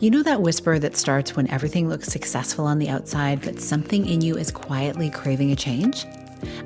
You know that whisper that starts when everything looks successful on the outside, but something in you is quietly craving a change?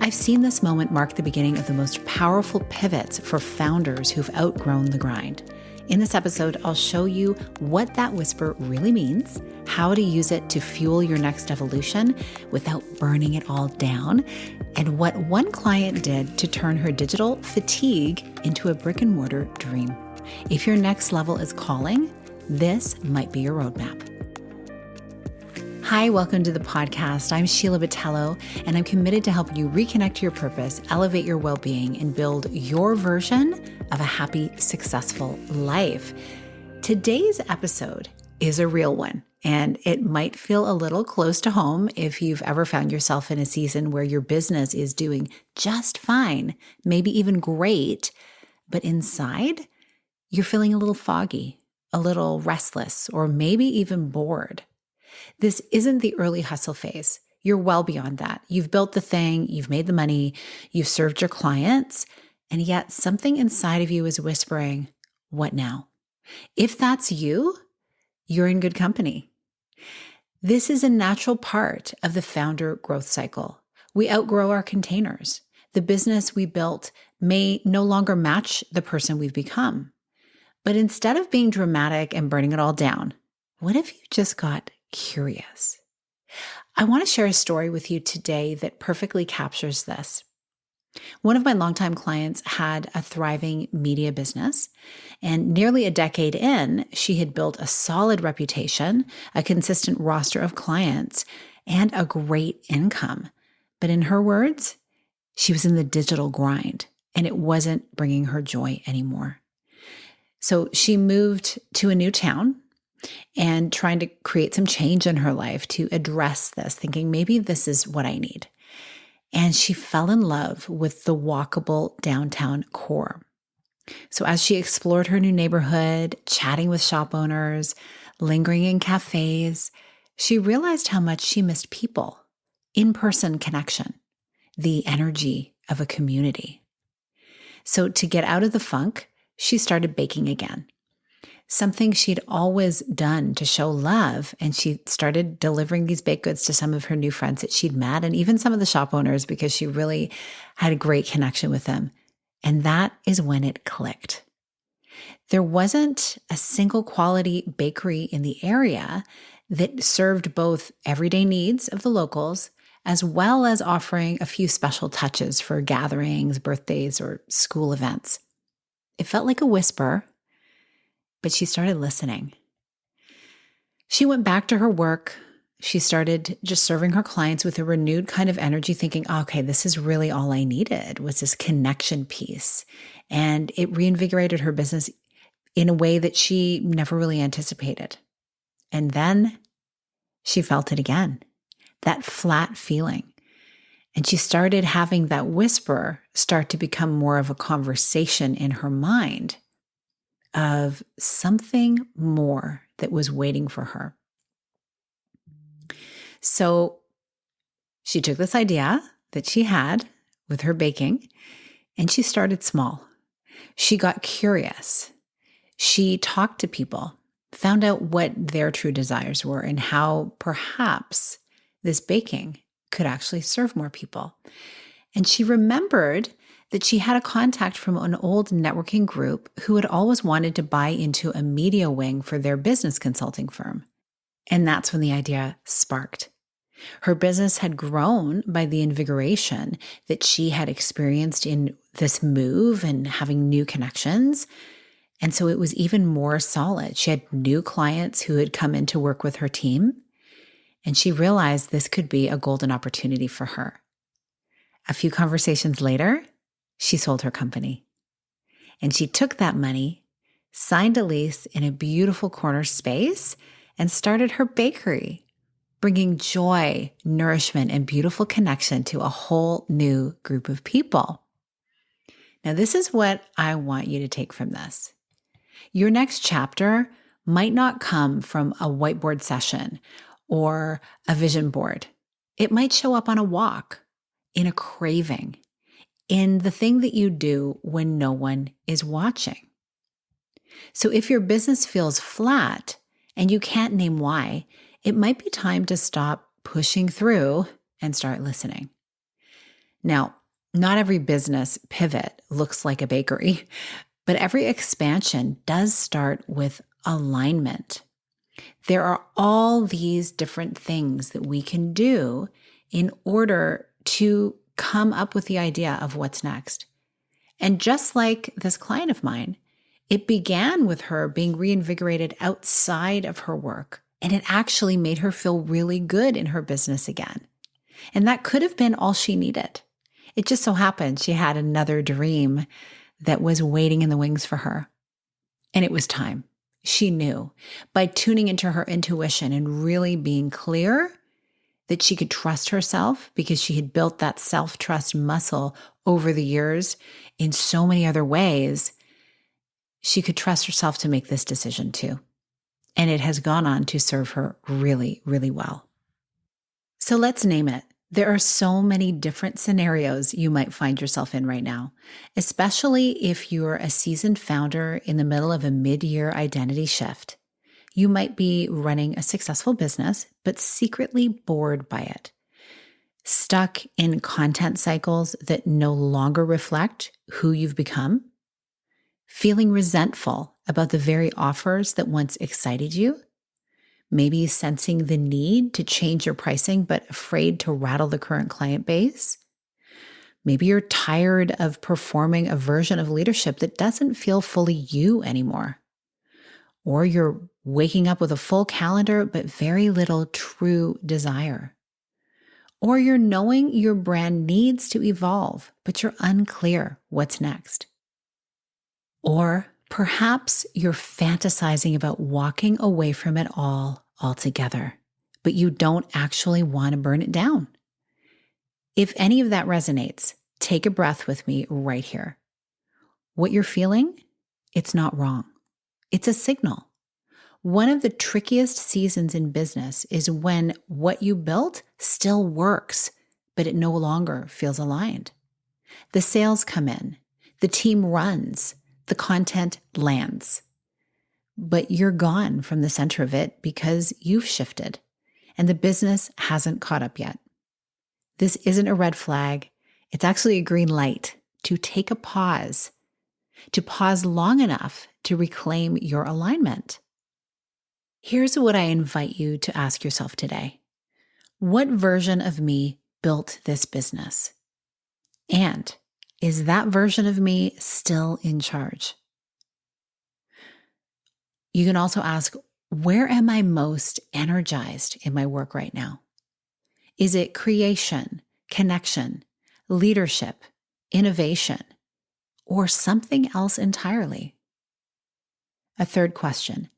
I've seen this moment mark the beginning of the most powerful pivots for founders who've outgrown the grind. In this episode, I'll show you what that whisper really means, how to use it to fuel your next evolution without burning it all down, and what one client did to turn her digital fatigue into a brick-and-mortar dream. If your next level is calling, this might be your roadmap. Hi, welcome to the podcast. I'm Sheila Botello, and I'm committed to helping you reconnect to your purpose, elevate your well-being, and build your version of a happy, successful life. Today's episode is a real one, and it might feel a little close to home if you've ever found yourself in a season where your business is doing just fine, maybe even great, but inside, you're feeling a little foggy, a little restless, or maybe even bored. This isn't the early hustle phase. You're well beyond that. You've built the thing, you've made the money, you've served your clients, and yet something inside of you is whispering, what now? If that's you, you're in good company. This is a natural part of the founder growth cycle. We outgrow our containers. The business we built may no longer match the person we've become. But instead of being dramatic and burning it all down, what if you just got curious? I want to share a story with you today that perfectly captures this. One of my longtime clients had a thriving media business, and nearly a decade in, she had built a solid reputation, a consistent roster of clients, and a great income. But in her words, she was in the digital grind, and it wasn't bringing her joy anymore. So she moved to a new town and trying to create some change in her life to address this, thinking maybe this is what I need. And she fell in love with the walkable downtown core. So as she explored her new neighborhood, chatting with shop owners, lingering in cafes, she realized how much she missed people, in-person connection, the energy of a community. So to get out of the funk, she started baking again, something she'd always done to show love. And she started delivering these baked goods to some of her new friends that she'd met and even some of the shop owners because she really had a great connection with them. And that is when it clicked. There wasn't a single quality bakery in the area that served both everyday needs of the locals as well as offering a few special touches for gatherings, birthdays, or school events. It felt like a whisper, but she started listening. She went back to her work. She started just serving her clients with a renewed kind of energy, thinking, okay, this is really all I needed was this connection piece. And it reinvigorated her business in a way that she never really anticipated. And then she felt it again, that flat feeling. And she started having that whisper start to become more of a conversation in her mind of something more that was waiting for her. So she took this idea that she had with her baking and she started small. She got curious. She talked to people, found out what their true desires were and how perhaps this baking could actually serve more people. And she remembered that she had a contact from an old networking group who had always wanted to buy into a media wing for their business consulting firm. And that's when the idea sparked. Her business had grown by the invigoration that she had experienced in this move and having new connections. And so it was even more solid. She had new clients who had come in to work with her team. And she realized this could be a golden opportunity for her. A few conversations later, she sold her company. And she took that money, signed a lease in a beautiful corner space, and started her bakery, bringing joy, nourishment, and beautiful connection to a whole new group of people. Now, this is what I want you to take from this. Your next chapter might not come from a whiteboard session or a vision board. It might show up on a walk, in a craving, in the thing that you do when no one is watching. So if your business feels flat and you can't name why, it might be time to stop pushing through and start listening. Now, not every business pivot looks like a bakery, but every expansion does start with alignment. There are all these different things that we can do in order to come up with the idea of what's next. And just like this client of mine, it began with her being reinvigorated outside of her work, and it actually made her feel really good in her business again. And that could have been all she needed. It just so happened she had another dream that was waiting in the wings for her. And it was time. She knew by tuning into her intuition and really being clear that she could trust herself because she had built that self-trust muscle over the years in so many other ways. She could trust herself to make this decision too. And it has gone on to serve her really, really well. So let's name it. There are so many different scenarios you might find yourself in right now, especially if you're a seasoned founder in the middle of a mid-year identity shift. You might be running a successful business, but secretly bored by it, stuck in content cycles that no longer reflect who you've become, feeling resentful about the very offers that once excited you, maybe sensing the need to change your pricing, but afraid to rattle the current client base. Maybe you're tired of performing a version of leadership that doesn't feel fully you anymore. Or you're waking up with a full calendar, but very little true desire. Or you're knowing your brand needs to evolve, but you're unclear what's next. Or perhaps you're fantasizing about walking away from it all altogether, but you don't actually want to burn it down. If any of that resonates, take a breath with me right here. What you're feeling, it's not wrong. It's a signal. One of the trickiest seasons in business is when what you built still works, but it no longer feels aligned. The sales come in, the team runs, the content lands. But you're gone from the center of it because you've shifted and the business hasn't caught up yet. This isn't a red flag. It's actually a green light to take a pause, to pause long enough to reclaim your alignment. Here's what I invite you to ask yourself today. What version of me built this business? And is that version of me still in charge? You can also ask, where am I most energized in my work right now? Is it creation, connection, leadership, innovation, or something else entirely? A third question,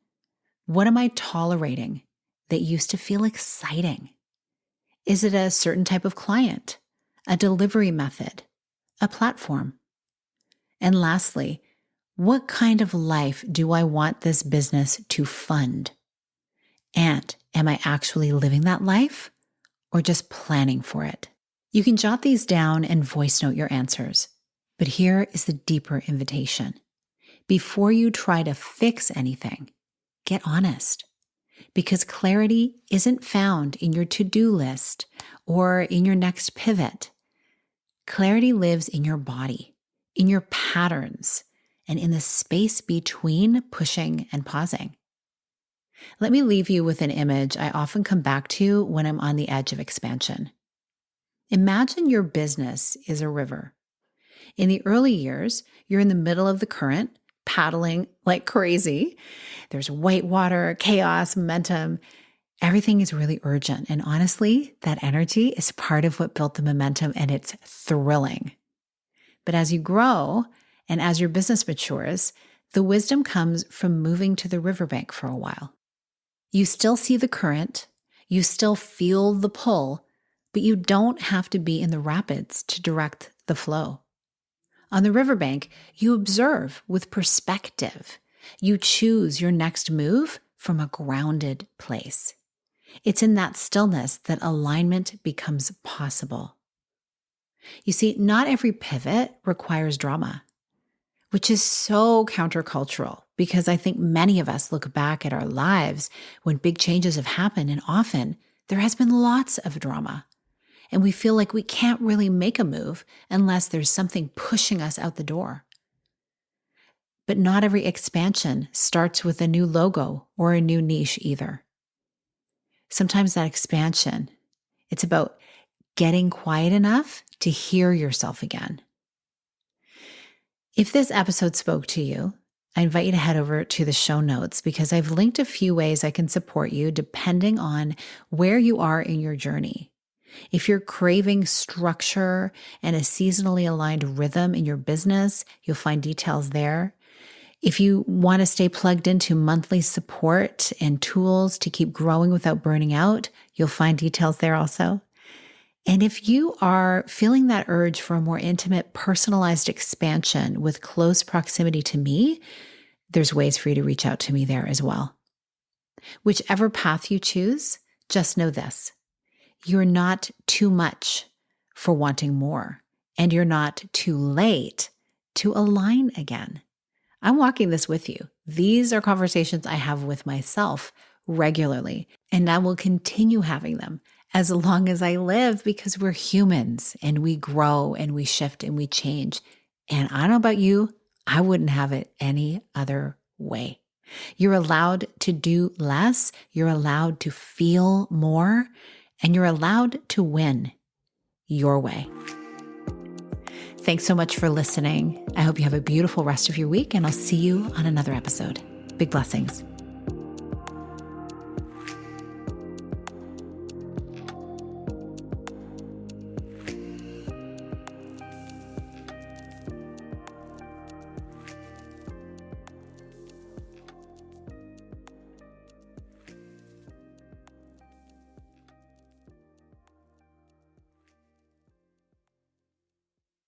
what am I tolerating that used to feel exciting? Is it a certain type of client, a delivery method, a platform? And lastly, what kind of life do I want this business to fund? And am I actually living that life or just planning for it? You can jot these down and voice note your answers. But here is the deeper invitation. Before you try to fix anything, get honest. Because clarity isn't found in your to-do list or in your next pivot. Clarity lives in your body, in your patterns, and in the space between pushing and pausing. Let me leave you with an image I often come back to when I'm on the edge of expansion. Imagine your business is a river. In the early years, you're in the middle of the current, paddling like crazy. There's white water, chaos, momentum. Everything is really urgent. And honestly, that energy is part of what built the momentum, and it's thrilling. But as you grow, and as your business matures, the wisdom comes from moving to the riverbank for a while. You still see the current, you still feel the pull, but you don't have to be in the rapids to direct the flow. On the riverbank, you observe with perspective. You choose your next move from a grounded place. It's in that stillness that alignment becomes possible. You see, not every pivot requires drama. which is so countercultural because I think many of us look back at our lives when big changes have happened, and often there has been lots of drama. And we feel like we can't really make a move unless there's something pushing us out the door. But not every expansion starts with a new logo or a new niche either. Sometimes that expansion, it's about getting quiet enough to hear yourself again. If this episode spoke to you, I invite you to head over to the show notes because I've linked a few ways I can support you depending on where you are in your journey. If you're craving structure and a seasonally aligned rhythm in your business, you'll find details there. If you want to stay plugged into monthly support and tools to keep growing without burning out, you'll find details there also. And if you are feeling that urge for a more intimate, personalized expansion with close proximity to me, there's ways for you to reach out to me there as well. Whichever path you choose, just know this. You're not too much for wanting more, and you're not too late to align again. I'm walking this with you. These are conversations I have with myself regularly, and I will continue having them as long as I live because we're humans and we grow and we shift and we change. And I don't know about you, I wouldn't have it any other way. You're allowed to do less, you're allowed to feel more, and you're allowed to win your way. Thanks so much for listening. I hope you have a beautiful rest of your week, and I'll see you on another episode. Big blessings.